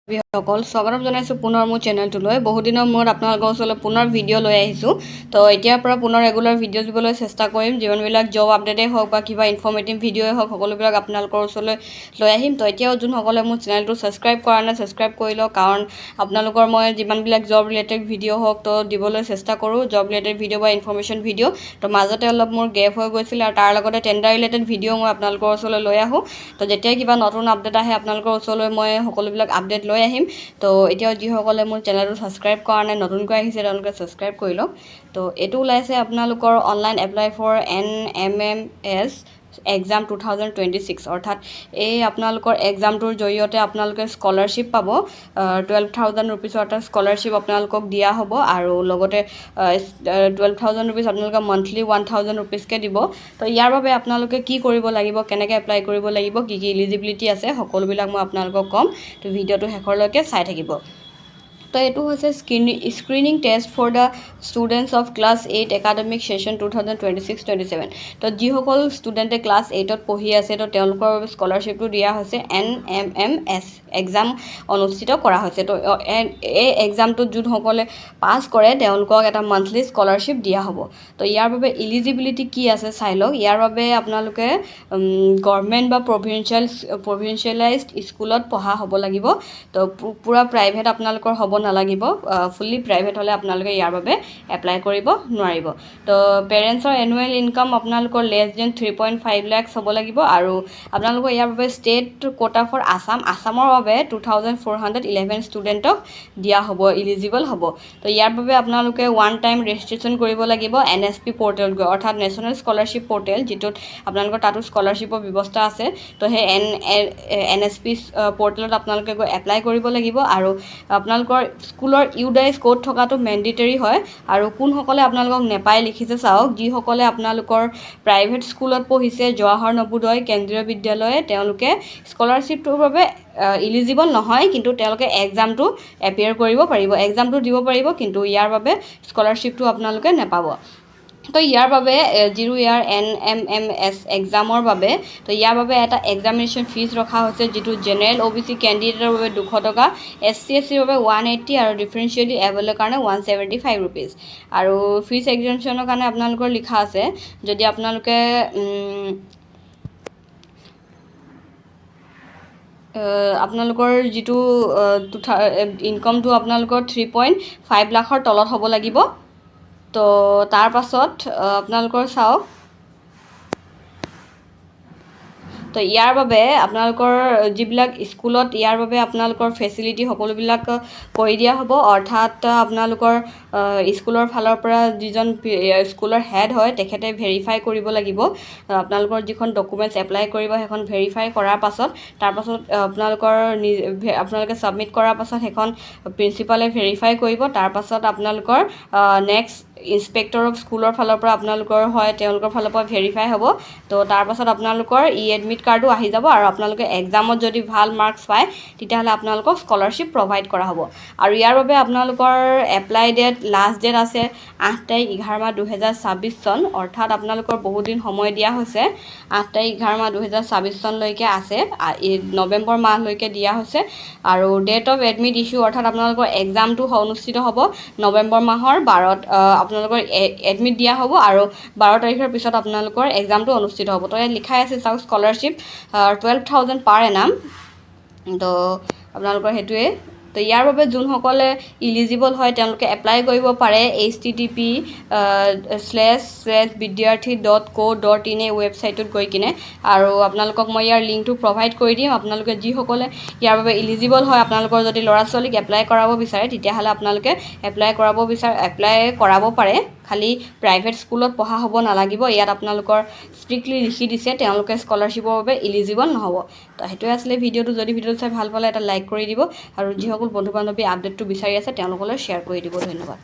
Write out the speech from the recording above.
সকল স্বাগতম জনাইছোঁ পুনৰ মোৰ চেনেলটোলৈ। বহুদিনৰ মূৰত আপোনালোকৰ ওচৰলৈ পুনৰ ভিডিঅ' লৈ আহিছোঁ। তো এতিয়াৰ পৰা পুনৰ ৰেগুলাৰ ভিডিঅ' দিবলৈ চেষ্টা কৰিম। যিমানবিলাক জব আপডেটেই হওক বা কিবা ইনফৰ্মেটিভ ভিডিঅ'ই হওক, সকলোবিলাক আপোনালোকৰ ওচৰলৈ লৈ আহিম। তো এতিয়াও যোনসকলে মোৰ চেনেলটো ছাবস্ক্ৰাইব কৰা নাই, ছাবস্ক্ৰাইব কৰি লওক, কাৰণ আপোনালোকৰ মই যিমানবিলাক জব ৰিলেটেড ভিডিঅ' হওক তো দিবলৈ চেষ্টা কৰোঁ, জব ৰিলেটেড ভিডিঅ' বা ইনফৰ্মেশ্যন ভিডিঅ'। তো মাজতে অলপ মোৰ গেপ হৈ গৈছিল, আৰু তাৰ লগতে টেণ্ডাৰ ৰিলেটেড ভিডিঅ' মই আপোনালোকৰ ওচৰলৈ লৈ আহোঁ। তো যেতিয়াই কিবা নতুন আপডেট আহে আপোনালোকৰ ওচৰলৈ মই সকলোবিলাক আপডেট লৈ আহিম। তো এতিয়াও যিসকলে মোৰ চেনেলটো ছাবস্ক্ৰাইব কৰা নাই, নতুনকৈ আহিছে, তেওঁলোকে ছাবস্ক্ৰাইব কৰি লওক। তো এইটো ওলাইছে আপোনালোকৰ online apply for NMMS exam 2026, অৰ্থাৎ এই আপোনালোকৰ এক্সামটোৰ জৰিয়তে আপোনালোকে স্কলাৰশ্বিপ পাব। 12,000 ৰুপিজৰ এটা স্কলাৰশ্বিপ আপোনালোকক দিয়া হ'ব, আৰু লগতে 12,000 ৰুপিজ আপোনালোকে মান্থলি 1,000 ৰুপিজকৈ দিব। তো ইয়াৰ বাবে আপোনালোকে কি কৰিব লাগিব, কেনেকৈ এপ্লাই কৰিব লাগিব, কি কি ইলিজিবিলিটি আছে, সকলোবিলাক মই আপোনালোকক ক'ম। তো ভিডিঅ'টো শেষৰলৈকে চাই থাকিব। তো এইটো হৈছে screening test for the students of class 8 academic session 2026-27। তো যিসকল ষ্টুডেণ্টে ক্লাছ 8ত পঢ়ি আছে, তো তেওঁলোকৰ বাবে স্কলাৰশ্বিপটো দিয়া হৈছে। NMMS এক্সাম অনুষ্ঠিত কৰা হৈছে। তো এই এক্সামটোত যোনসকলে পাছ কৰে তেওঁলোকক এটা মান্থলি স্কলাৰশ্বিপ দিয়া হ'ব। তো ইয়াৰ বাবে ইলিজিবিলিটি কি আছে চাই লওক। ইয়াৰ বাবে আপোনালোকে গভৰ্ণমেণ্ট বা প্ৰভিঞ্চিয়েলাইজড স্কুলত পঢ়া হ'ব লাগিব। তো পূৰা প্ৰাইভেট আপোনালোকৰ হ'ব নালাগিব। ফুল্লি প্ৰাইভেট হ'লে আপোনালোকে ইয়াৰ বাবে এপ্লাই কৰিব নোৱাৰিব। তো পেৰেণ্টছৰ এনুৱেল ইনকাম আপোনালোকৰ লেছ দেন 3.5 lakhs হ'ব লাগিব, আৰু আপোনালোকৰ ইয়াৰ বাবে ষ্টেট কোটা ফৰ আছামৰ বাবে 2,411 ষ্টুডেণ্টক দিয়া হ'ব, ইলিজিবল হ'ব। তো ইয়াৰ বাবে আপোনালোকে ওৱান টাইম ৰেজিষ্ট্ৰেশ্যন কৰিব লাগিব NSP পৰ্টেলত গৈ, অৰ্থাৎ নেশ্যনেল স্কলাৰশ্বিপ পৰ্টেল, যিটোত আপোনালোকৰ তাতো স্কলাৰশ্বিপৰ ব্যৱস্থা আছে। তো সেই NSP পৰ্টেলত আপোনালোকে গৈ এপ্লাই কৰিব লাগিব, আৰু আপোনালোকৰ স্কুলৰ ইউডাইজ কোড থকাটো মেণ্ডিটেৰী হয়। আৰু কোনসকলে আপোনালোকক নেপায় লিখিছে চাওক। যিসকলে আপোনালোকৰ প্ৰাইভেট স্কুলত পঢ়িছে, জৱাহৰ নবোদয় কেন্দ্ৰীয় বিদ্যালয়, তেওঁলোকে স্কলাৰশ্বিপটোৰ বাবে ইলিজিবল নহয়, কিন্তু তেওঁলোকে এক্সামটো এপিয়াৰ কৰিব পাৰিব, এক্সামটো দিব পাৰিব, কিন্তু ইয়াৰ বাবে স্কলাৰশ্বিপটো আপোনালোকে নাপাব। তো ইয়াৰ বাবে যিটো ইয়াৰ NMMS এক্সামৰ বাবে, তো ইয়াৰ বাবে এটা এক্সামিনেশ্যন ফিজ ৰখা হৈছে, যিটো জেনেৰেল OBC কেণ্ডিডেটৰ বাবে 200 টকা, SC/SCৰ বাবে 180, আৰু ডিফাৰেঞ্চিয়েলি এভেলৰ কাৰণে 175 ৰুপিজ। আৰু ফিজ এক্সামশ্যনৰ কাৰণে আপোনালোকৰ লিখা আছে, যদি আপোনালোকে আপোনালোকৰ যিটো ইনকমটো আপোনালোকৰ 3.5 লাখৰ তলত হ'ব লাগিব। তো তাৰ পাছত আপোনালোকৰ চাওক, তো ইয়াৰ বাবে আপোনালোকৰ যিবিলাক স্কুলত ইয়াৰ বাবে আপোনালোকৰ ফেচিলিটি সকলোবিলাক কৰি দিয়া হ'ব। অৰ্থাৎ আপোনালোকৰ স্কুলৰ ফালৰ পৰা যিজন স্কুলৰ হেড হয় তেখেতে ভেৰিফাই কৰিব লাগিব। আপোনালোকৰ যিখন ডকুমেণ্টছ এপ্লাই কৰিব সেইখন ভেৰিফাই কৰাৰ পাছত, তাৰপাছত আপোনালোকে ছাবমিট কৰাৰ পাছত সেইখন প্ৰিন্সিপালে ভেৰিফাই কৰিব। তাৰপাছত আপোনালোকৰ নেক্সট ইনস্পেক্টৰ অফ স্কুলৰ ফালৰ পৰা আপোনালোকৰ হয়, তেওঁলোকৰ ফালৰ পৰা ভেৰিফাই হ'ব। তো তাৰপাছত আপোনালোকৰ এডমিট কাৰ্ডো আহি যাব, আৰু আপোনালোকে এক্সামত যদি ভাল মাৰ্কছ পায় তেতিয়াহ'লে আপোনালোকক স্কলাৰশ্বিপ প্ৰভাইড কৰা হ'ব। আৰু ইয়াৰ বাবে আপোনালোকৰ এপ্লাই লাষ্ট ডেট আছে 8 তাৰিখ 11 মাহ 2026 চন, অৰ্থাৎ আপোনালোকৰ বহুদিন সময় দিয়া হৈছে। 8 তাৰিখ 11 মাহ 2026 চনলৈকে আছে, নৱেম্বৰ মাহলৈকে দিয়া হৈছে। আৰু ডেট অফ এডমিট ইছ্যু, অৰ্থাৎ আপোনালোকৰ এক্সামটো অনুষ্ঠিত হ'ব নৱেম্বৰ মাহৰ 12ত, আপোনালোকৰ এডমিট দিয়া হ'ব, আৰু 12 তাৰিখৰ পিছত আপোনালোকৰ এক্সামটো অনুষ্ঠিত হ'ব। তো ইয়াত লিখাই আছে চাওক, স্কলাৰশ্বিপ 12,000 পাৰ এনাম। তো আপোনালোকৰ সেইটোৱে। তো ইয়াৰ বাবে যোনসকলে ইলিজিবল হয় তেওঁলোকে এপ্লাই কৰিব পাৰে http://vidyarthi.co.in এই ৱেবছাইটটোত গৈ কিনে, আৰু আপোনালোকক মই ইয়াৰ লিংকটো প্ৰভাইড কৰি দিম। আপোনালোকে যিসকলে ইয়াৰ বাবে ইলিজিবল হয়, আপোনালোকৰ যদি ল'ৰা ছোৱালীক এপ্লাই কৰাব বিচাৰে তেতিয়াহ'লে আপোনালোকে এপ্লাই কৰাব পাৰে। খালি প্ৰাইভেট স্কুলত পঢ়া হ'ব নালাগিব, ইয়াত আপোনালোকৰ ষ্ট্ৰিক্টলি লিখি দিছে, তেওঁলোকে স্কলাৰশ্বিপৰ বাবে ইলিজিবল নহ'ব। তো সেইটোৱে আছিলে ভিডিঅ'টো। যদি ভিডিঅ'টো চাই ভাল পালে এটা লাইক কৰি দিব, আৰু যিসকল বন্ধু বান্ধৱী আপডেটটো বিচাৰি আছে তেওঁলোকলৈ শ্বেয়াৰ কৰি দিব। ধন্যবাদ।